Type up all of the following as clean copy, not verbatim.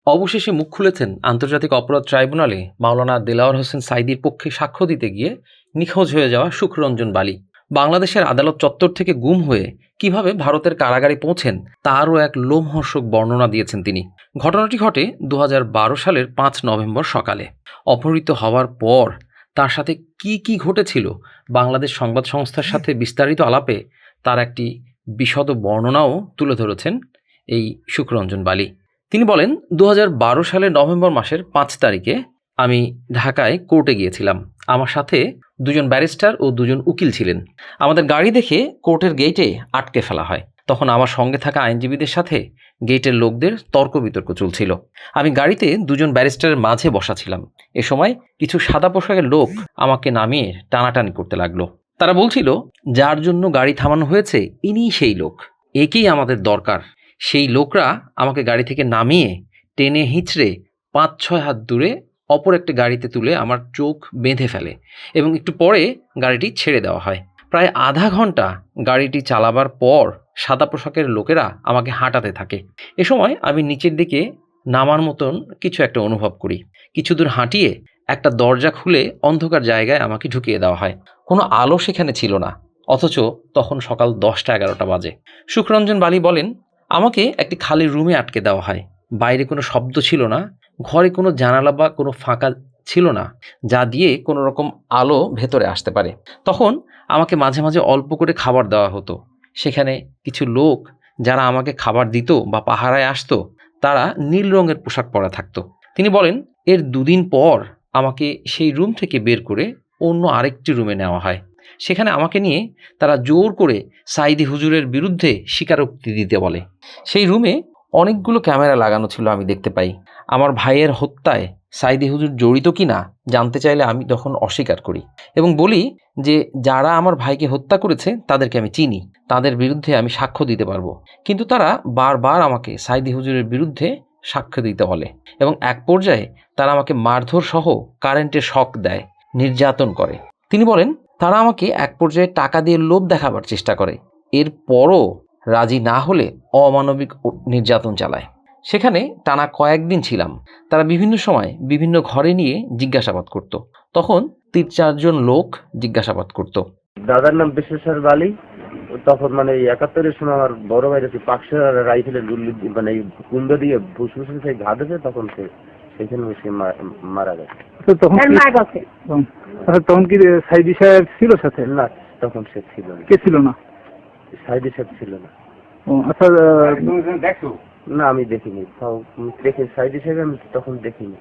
অবশেষে মুখ খুলেছেন আন্তর্জাতিক অপরাধ ট্রাইব্যুনালে মাওলানা দেলাওয়ার হোসেন সাঈদীর পক্ষে সাক্ষ্য দিতে গিয়ে নিখোঁজ হয়ে যাওয়া সুখরঞ্জন বালী। বাংলাদেশের আদালত চত্বর থেকে গুম হয়ে কিভাবে ভারতের কারাগারে পৌঁছেন তারও এক লোমহর্ষক বর্ণনা দিয়েছেন তিনি। ঘটনাটি ঘটে ২০১২ সালের ৫ নভেম্বর সকালে। অপহৃত হওয়ার পর তার সাথে কি ঘটেছিল বাংলাদেশ সংবাদ সংস্থার সাথে বিস্তারিত আলাপে তার একটি বিশদ বর্ণনাও তুলে ধরেছেন এই সুখরঞ্জন বালী। তিনি বলেন, ২০১২ সালের নভেম্বর মাসের ৫ তারিখে আমি ঢাকায় কোর্টে গিয়েছিলাম। আমার সাথে দুজন ব্যারিস্টার ও দুজন উকিল ছিলেন। আমাদের গাড়ি দেখে কোর্টের গেটে আটকে ফেলা হয়। তখন আমার সঙ্গে থাকা আইনজীবীদের সাথে গেটের লোকদের তর্ক বিতর্ক চলছিল। আমি গাড়িতে দুজন ব্যারিস্টারের মাঝে বসা ছিলাম। এ সময় কিছু সাদা পোশাকের লোক আমাকে নামিয়ে টানাটানি করতে লাগলো। তারা বলছিল, যার জন্য গাড়ি থামানো হয়েছে ইনিই সেই লোক, একেই আমাদের দরকার। সেই লোকরা আমাকে গাড়ি থেকে নামিয়ে টেনে হিঁচড়ে ৫-৬ হাত দূরে অপর একটি গাড়িতে তুলে আমার চোখ বেঁধে ফেলে এবং একটু পরে গাড়িটি ছেড়ে দেওয়া হয়। প্রায় আধা ঘন্টা গাড়িটি চালাবার পর সাদা পোশাকের লোকেরা আমাকে হাঁটাতে থাকে। এ সময় আমি নিচের দিকে নামার মতন কিছু একটা অনুভব করি। কিছু দূর হাঁটিয়ে একটা দরজা খুলে অন্ধকার জায়গায় আমাকে ঢুকিয়ে দেওয়া হয়। কোনো আলো সেখানে ছিল না, অথচ তখন সকাল ১০টা-১১টা বাজে। সুখরঞ্জন বালী বলেন, আমাকে একটি খালি রুমে আটকে দেওয়া হয়। বাইরে কোনো শব্দ ছিল না, ঘরে কোনো জানালা বা কোনো ফাঁকা ছিল না যা দিয়ে কোনো রকম আলো ভেতরে আসতে পারে। তখন আমাকে মাঝে মাঝে অল্প করে খাবার দেওয়া হতো। সেখানে কিছু লোক যারা আমাকে খাবার দিত বা পাহারায় আসতো তারা নীল রঙের পোশাক পরা থাকতো। তিনি বলেন, এর ২ দিন পর আমাকে সেই রুম থেকে বের করে অন্য আরেকটি রুমে নেওয়া হয়। সেখানে আমাকে নিয়ে তারা জোর করে সাঈদী হুজুরের বিরুদ্ধে স্বীকারোক্তি দিতে বলে। সেই রুমে অনেকগুলো ক্যামেরা লাগানো ছিল, আমি দেখতে পাই। আমার ভাইয়ের হত্যায় সাঈদী হুজুর জড়িত কিনা জানতে চাইলে আমি তখন অস্বীকার করি এবং বলি যে যারা আমার ভাইকে হত্যা করেছে তাদেরকে আমি চিনি, তাদের বিরুদ্ধে আমি সাক্ষ্য দিতে পারবো। কিন্তু তারা বারবার আমাকে সাঈদী হুজুরের বিরুদ্ধে সাক্ষ্য দিতে বলে এবং এক পর্যায়ে তারা আমাকে মারধর সহ কারেন্টের শক দেয়, নির্যাতন করে। তিনি বলেন, তারা আমাকে এক পর্যায়ে টাকা দিয়ে লোভ দেখাবার চেষ্টা করে। এরপরও রাজি না হলে অমানবিক নির্যাতন চালায়। সেখানে টানা কয়েকদিন ছিলাম। তারা বিভিন্ন সময় বিভিন্ন ঘরে নিয়ে জিজ্ঞাসাবাদ করত। তখন ৩-৪ জন লোক জিজ্ঞাসাবাদ করত। দাদার নাম বিশ্বেশ্বর বালী। তখন মানে ৭১-এর সময় আমার বড় ভাই পাকশা রাইফেলের গুলি মানে কুন্দ দিয়ে ফুসফুসে সেই ঘা দিয়েছে, তখন সেখানে সে মারা গেছে। তখন কি সাঈদী সাহেব ছিল সাথে? না, তখন সে ছিল না। কে ছিল না? সাঈদী সাহেব ছিল না। আচ্ছা, দেখো না, আমি দেখিনি। দেখি সাঈদী সাহেব আমি তখন দেখিনি।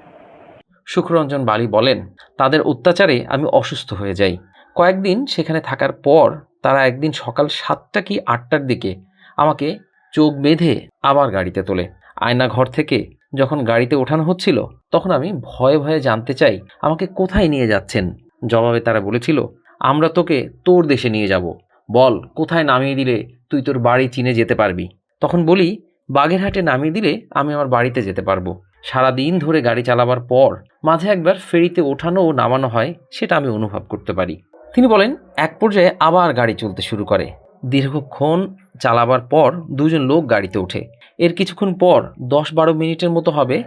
সুখরঞ্জন বালী বলেন, তাদের অত্যাচারে আমি অসুস্থ হয়ে যাই। কয়েকদিন সেখানে থাকার পর তারা একদিন সকাল ৭টা কি ৮টার দিকে আমাকে চোখ বেঁধে আবার গাড়িতে তোলে। আয়না ঘর থেকে যখন গাড়িতে ওঠানো হচ্ছিল তখন আমি ভয়ে ভয়ে জানতে চাই আমাকে কোথায় নিয়ে যাচ্ছেন। জবাবে তারা বলেছিল, আমরা তোকে তোর দেশে নিয়ে যাব, বল কোথায় নামিয়ে দিলে তুই তোর বাড়ি চিনে যেতে পারবি। তখন বলি, বাগেরহাটে নামিয়ে দিলে আমি আমার বাড়িতে যেতে পারবো। সারাদিন ধরে গাড়ি চালাবার পর মাঝে একবার ফেরিতে ওঠানো ও নামানো হয়, সেটা আমি অনুভব করতে পারি। তিনি বলেন, এক পর্যায়ে আবার গাড়ি চলতে শুরু করে। দীর্ঘক্ষণ চালাবার পর ২ জন লোক গাড়িতে ওঠে। এর কিছুক্ষণ পর ১০-১২ মিনিটের মতো হবে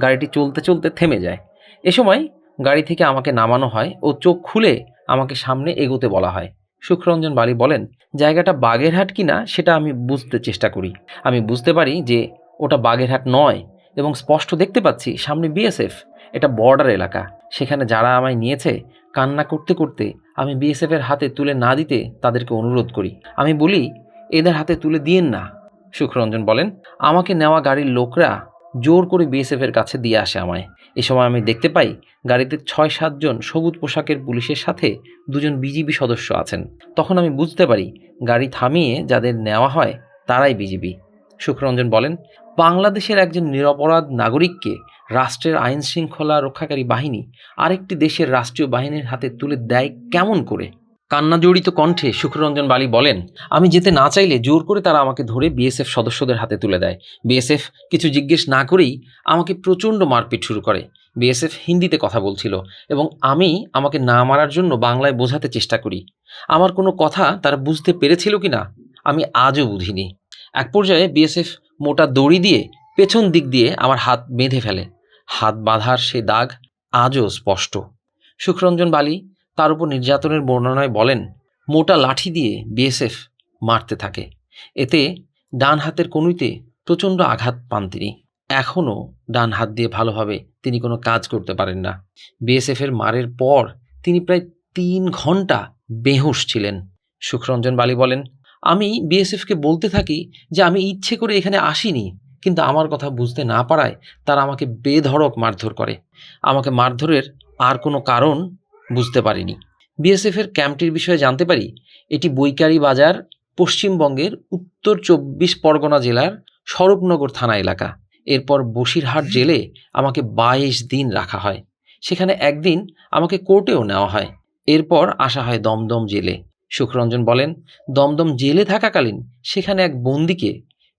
গাড়িটি চলতে চলতে থেমে যায়। এ সময় গাড়ি থেকে আমাকে নামানো হয় ও চোখ খুলে আমাকে সামনে এগোতে বলা হয়। সুখরঞ্জন বালী বলেন, জায়গাটা বাগেরহাট কিনা সেটা আমি বুঝতে চেষ্টা করি। আমি বুঝতে পারি যে ওটা বাগেরহাট নয় এবং স্পষ্ট দেখতে পাচ্ছি সামনে বিএসএফ। এটা বর্ডার এলাকা। সেখানে যারা আমায় নিয়েছে কান্না করতে করতে আমি বিএসএফের হাতে তুলে না দিতে তাদেরকে অনুরোধ করি। আমি বলি, এদের হাতে তুলে দিয়েন না। সুখরঞ্জন বলেন, আমাকে নেওয়া গাড়ির লোকরা জোর করে বিএসএফের কাছে দিয়ে আসে আমায়। এ সময় আমি দেখতে পাই গাড়িতে ৬-৭ জন সবুজ পোশাকের পুলিশের সাথে ২ জন বিজিবি সদস্য আছেন। তখন আমি বুঝতে পারি গাড়ি থামিয়ে যাদের নেওয়া হয় তারাই বিজিবি। সুখরঞ্জন বলেন, বাংলাদেশের একজন নিরপরাধ নাগরিককে রাষ্ট্রের আইন শৃঙ্খলা রক্ষাকারী বাহিনী আরেকটি দেশের রাষ্ট্রীয় বাহিনীর হাতে তুলে দেয় কেমন করে? কান্না জড়িত কণ্ঠে সুখরঞ্জন বালী বলেন, আমি যেতে না চাইলে জোর করে তারা আমাকে ধরে বিএসএফ সদস্যদের হাতে তুলে দেয়। বিএসএফ কিছু জিজ্ঞেস না করেই আমাকে প্রচণ্ড মারপিট শুরু করে। বিএসএফ হিন্দিতে কথা বলছিল এবং আমি আমাকে না মারার জন্য বাংলায় বোঝাতে চেষ্টা করি। আমার কোনো কথা তারা বুঝতে পেরেছিল কি না আমি আজও বুঝিনি। এক পর্যায়ে বিএসএফ মোটা দড়ি দিয়ে পেছন দিক দিয়ে আমার হাত বেঁধে ফেলে। হাত বাঁধার সে দাগ আজও স্পষ্ট। সুখরঞ্জন বালি তার উপর নির্যাতনের বর্ণনায় বলেন, মোটা লাঠি দিয়ে বিএসএফ মারতে থাকে। এতে ডান হাতের কনুইতে প্রচণ্ড আঘাত পান তিনি। এখনও ডান হাত দিয়ে ভালোভাবে তিনি কোনো কাজ করতে পারেন না। বিএসএফের মারের পর তিনি প্রায় 3 ঘন্টা বেহুঁশ ছিলেন। সুখরঞ্জন বালি বলেন, আমি বিএসএফকে বলতে থাকি যে আমি ইচ্ছে করে এখানে আসিনি, কিন্তু আমার কথা বুঝতে না পারায় তারা আমাকে বেধড়ক মারধর করে। আমাকে মারধরের আর কোনো কারণ বুঝতে পারিনি। বিএসএফের ক্যাম্পটির বিষয়ে জানতে পারি, এটি বৈকারি বাজার, পশ্চিমবঙ্গের উত্তর 24 পরগনা জেলার স্বরূপনগর থানা এলাকা। এরপর বসিরহাট জেলে আমাকে 22 দিন রাখা হয়। সেখানে একদিন আমাকে কোর্টেও নেওয়া হয়। এরপর আসা হয় দমদম জেলে। সুখরঞ্জন বলেন, দমদম জেলে থাকাকালীন সেখানে এক বন্দিকে,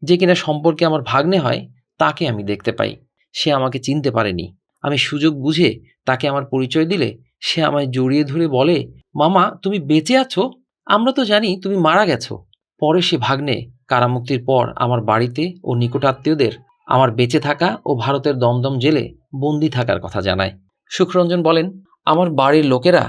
যে কিনা সম্পর্কে আমার ভাগ্নে হয়, তাকে আমি দেখতে পাই। সে আমাকে চিনতে পারেনি। আমি সুযোগ বুঝে তাকে আমার পরিচয় দিলে সে আমায় জড়িয়ে ধরে বলে, মামা তুমি বেঁচে আছো? আমরা তো জানি তুমি মারা গেছো। পরে সে ভাগ্নে কারামুক্তির পর আমার বাড়িতে ও নিকটাত্মীয়দের আমার বেঁচে থাকা ও ভারতের দমদম জেলে বন্দি থাকার কথা জানায়। সুখরঞ্জন বলেন, আমার বাড়ির লোকেরা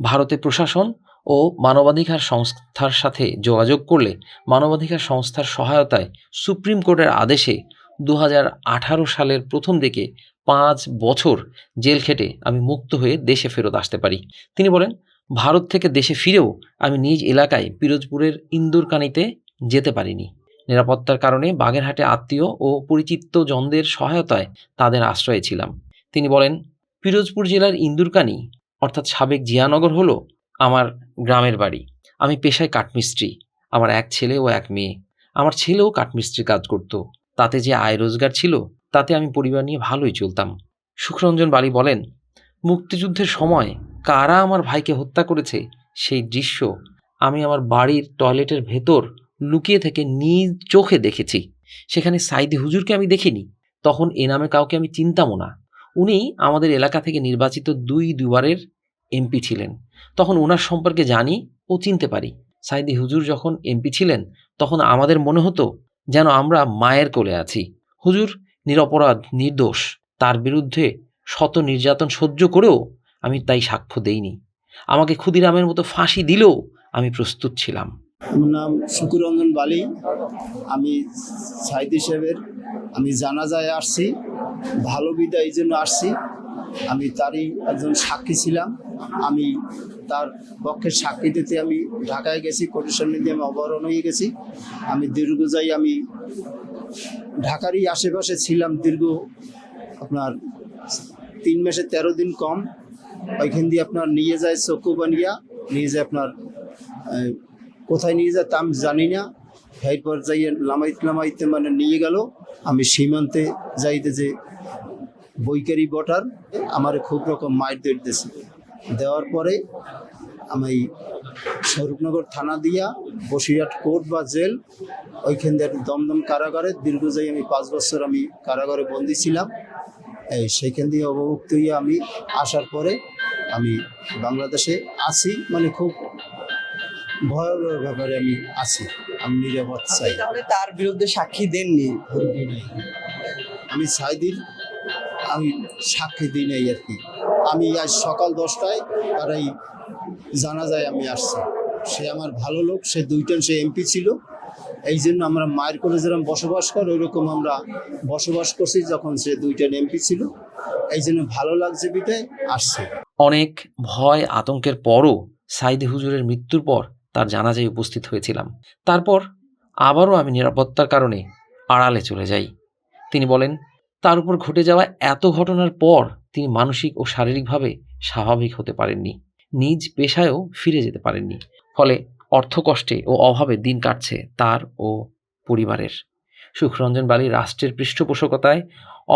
ভারতে প্রশাসন ও মানবাধিকার সংস্থার সাথে যোগাযোগ করলে মানবাধিকার সংস্থার সহায়তায় সুপ্রিম কোর্টের আদেশে 2018 সালের প্রথম দিকে 5 বছর জেল খেটে আমি মুক্ত হয়ে দেশে ফেরত আসতে পারি। তিনি বলেন, ভারত থেকে দেশে ফিরেও আমি নিজ এলাকায় পিরোজপুরের ইন্দুরকানীতে যেতে পারিনি। নিরাপত্তার কারণে বাগেরহাটে আত্মীয় ও পরিচিত জনদের সহায়তায় তাদের আশ্রয়ে ছিলাম। তিনি বলেন, পিরোজপুর জেলার ইন্দুরকানী অর্থাৎ সাবেক জিয়ানগর হলো আমার গ্রামের বাড়ি। আমি পেশায় কাঠমিস্ত্রি। আমার এক ছেলে ও এক মেয়ে। আমার ছেলেও কাঠমিস্ত্রি কাজ করত। তাতে যে আয় রোজগার ছিল, তাতে আমি পরিবার নিয়ে ভালোই চলতাম। সুখরঞ্জন বালি বলেন, মুক্তিযুদ্ধের সময় কারা আমার ভাইকে হত্যা করেছে সেই দৃশ্য আমি আমার বাড়ির টয়লেটের ভেতর লুকিয়ে থেকে নিজ চোখে দেখেছি। সেখানে সাইদি হুজুরকে আমি দেখিনি। তখন এ নামে কাউকে আমি চিনতামও না। উনি আমাদের এলাকা থেকে নির্বাচিত দুবারের এমপি ছিলেন। তখন ওনার সম্পর্কে জানি ও চিনতে পারি। সাইদি হুজুর যখন এমপি ছিলেন তখন আমাদের মনে হতো যেন আমরা মায়ের কোলে আছি। হুজুর নিরপরাধ, নির্দোষ। তার বিরুদ্ধে শত নির্যাতন সহ্য করেও আমি তাই সাক্ষ্য দেইনি। আমাকে ক্ষুদিরামের মতো ফাঁসি দিলেও আমি প্রস্তুত ছিলাম। আমার নাম সুখরঞ্জন বালি। আমি সাইদি সাহেবের আমি জানাজায় আসছি, ভালো বিদায় এই জন্য আসছি। আমি তারই একজন সাক্ষী ছিলাম। আমি তার পক্ষে সাক্ষী দিতে আমি ঢাকায় গেছি, কোর্টের সামনে দিয়ে আমি অবরোহণ হয়ে গেছি। আমি আমি ঢাকারই আশেপাশে ছিলাম দীর্ঘ আপনার 3 মাসে 13 দিন কম। ওইখান দিয়ে আপনার নিয়ে যায় চকুবানিয়া, নিয়ে যায় আপনার কোথায় নিয়ে যায় তা আমি জানি না। এরপর যাইয়ে লামাইতে মানে নিয়ে গেল। আমি সীমান্তে যাইতে যে বৈকারি বটার আমার খুব রকম মাইর দিয়েছে। দেওয়ার পরে আমি স্বরূপনগর থানা দিয়া বসিরহাট কোর্ট বা জেল, ওইখান থেকে দমদম কারাগারে দীর্ঘ যাই আমি 5 বছর আমি কারাগারে বন্দী ছিলাম। সেইখান দিয়ে অবমুক্ত হয়ে আমি আসার পরে আমি বাংলাদেশে আছি, মানে খুব ভয়াবহ ব্যাপারে আমি আছি। আমি নিরাপদ চাই। তাহলে তার বিরুদ্ধে সাক্ষী দেননি? আমি সাইদির আমি সাক্ষী দিই নাই আর কি। আমি আজ সকাল 10টায় তারাই জানা যায় আমি আসছি। সে আমার ভালো লোক, সে 2 টাইম সে এমপি ছিল। এই জন্য আমরা মায়ের কোলে যেরকম বসবাস করে ওইরকম আমরা বসবাস করছি যখন সে 2 টাইম এমপি ছিল। এই জন্য ভালো লাগছে বিটায় আসছে। অনেক ভয় আতঙ্কের পরও সাইদি হুজুরের মৃত্যুর পর তার জানাজায় উপস্থিত হয়েছিলাম। তারপর আবারও আমি নিরাপত্তার কারণে আড়ালে চলে যাই। তিনি বলেন, তার উপর ঘটে যাওয়া এত ঘটনার পর তিনি মানসিক ও শারীরিকভাবে স্বাভাবিক হতে পারেননি। নিজ পেশায়ও ফিরে যেতে পারেননি। ফলে অর্থকষ্টে ও অভাবে দিন কাটছে তার ও পরিবারের। সুখরঞ্জন বালি রাষ্ট্রের পৃষ্ঠপোষকতায়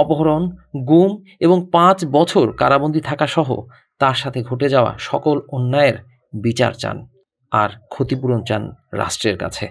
অপহরণ, গুম এবং 5 বছর কারাবন্দী থাকা সহ তার সাথে ঘটে যাওয়া সকল অন্যায়ের বিচার চান আর ক্ষতিপূরণ চান রাষ্ট্রের কাছে।